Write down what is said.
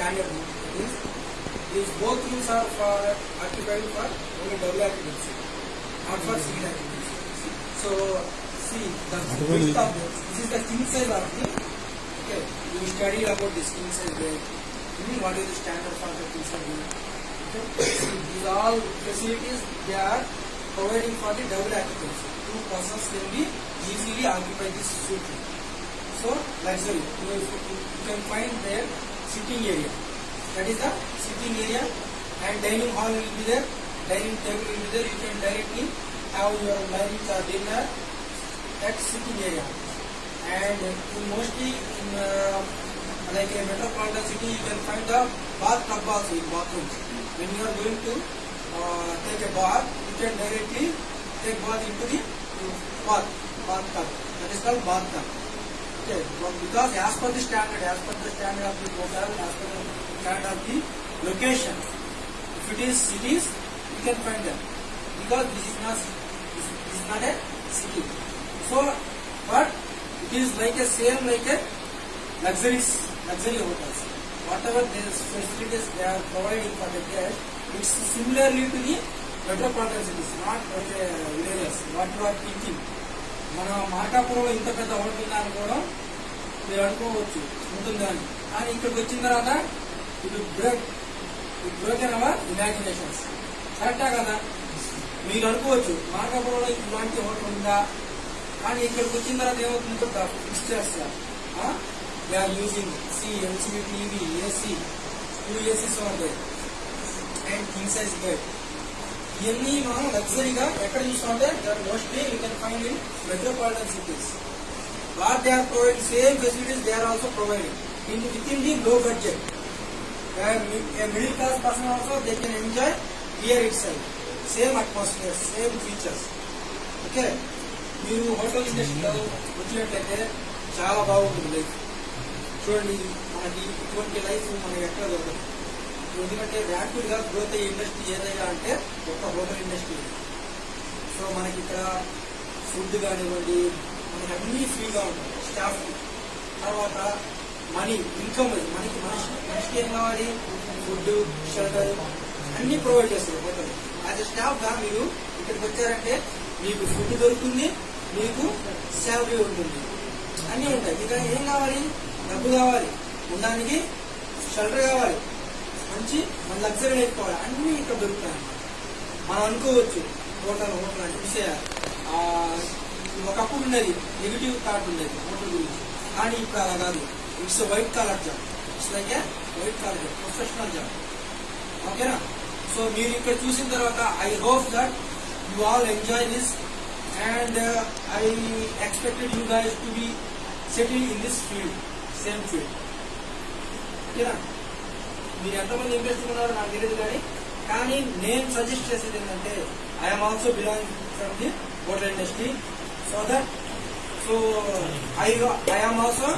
standard. These both rooms are occupied for only double occupancy, not for single occupancy. So see the width of this is the king size of the. Okay, you study about this king size bed. What is the standard for the king size bed? Okay, these all facilities they are providing for the double occupancy. Two persons can be easily occupy this suite. So luxury. You can find there sitting area. That is the sitting area, and dining hall will be there. Dining table will be there. You can directly have your lunch or dinner at sitting area. And mostly in like a metropolitan city, you can find the bathtub also in bathrooms. When you are going to take a bath, you can directly take bath into the bathtub. That is called bathtub. Okay, because as per the standard of the hotel, as per the standard of the location, if it is cities, you can find them. Because this is not a city. So, but it is like a same like a luxury hotels. Whatever these facilities they are providing for the guests, it's similarly to the metropolitan cities, not like villages. What you are thinking? మన మార్కాపురంలో ఇంత పెద్ద hotel ఉందా అనుకోవడం మీరు అనుకోవచ్చు ఉంటుందని, కానీ ఇక్కడికి వచ్చిన తర్వాత ఇట్ బ్రోకెన్ అవర్ ఇమాజినేషన్స్. కరెక్టా కదా? మీరు అనుకోవచ్చు మార్కాపురంలో ఇలాంటి హోటల్ ఉందా, కానీ ఇక్కడికి వచ్చిన తర్వాత ఏమవుతుందో ఫిక్స్ చేస్తారు. They are using LCD TV, AC, 2 ACs are there and king size bed. ఇవన్నీ మనం లగ్జరీగా ఎక్కడ చూస్తామంటే mostly you can find in metropolitan cities. What they are providing same facilities they are also providing with in the low budget. Middle class person also they can enjoy here itself. Same atmosphere, same features. Okay, మీరు hotel ఇండస్ట్రీలో వచ్చినట్లయితే చాలా బాగుంటుంది life. చూడండి, మనకి ఇటువంటి life మనకి ఎక్కడ దొరకదు. ఎందుకంటే ర్యాపిడ్ గా గ్రోత్ అయ్యే ఇండస్ట్రీ ఏదైనా అంటే ఒక హోటల్ ఇండస్ట్రీ. సో మనకి ఇక్కడ ఫుడ్ కానివ్వండి, మనకి అన్ని ఫ్రీగా ఉంటాయి. స్టాఫ్ తర్వాత మనీ, ఇన్కమ్, మనిషికి ఏం కావాలి? ఫుడ్, షెల్టర్ అన్ని ప్రొవైడ్ చేస్తారు హోటల్. యాజ్ ఎ స్టాఫ్ గా మీరు ఇక్కడికి వచ్చారంటే మీకు ఫుడ్ దొరుకుతుంది, మీకు శాలరీ ఉంటుంది, అన్నీ ఉంటాయి. ఇంకా ఏం కావాలి? డబ్బు కావాలి, ఉండడానికి షెల్టర్ కావాలి, మంచి మన లగ్జరీ నేర్చుకోవాలి, అన్ని ఇక్కడ దొరుకుతాయి. మనం అనుకోవచ్చు హోటల్ అంటే చూసే ఒకప్పుడు ఉన్నది నెగిటివ్ థాట్ ఉండేది హోటల్ గురించి, కానీ ఇప్పుడు అలా కాదు. It's white collar job. It's like A white collar job, professional job. ఓకేనా? సో మీరు ఇక్కడ చూసిన తర్వాత I hope that you all enjoy this and I expected you guys to be settle in this field, same field. ఓకేనా? మీరు ఎంతమంది interest ఉన్నారో నాకు తెలియదు, కానీ నేను సజెస్ట్ చేసేది ఏంటంటే I'm also belong from the hotel industry. So that I am also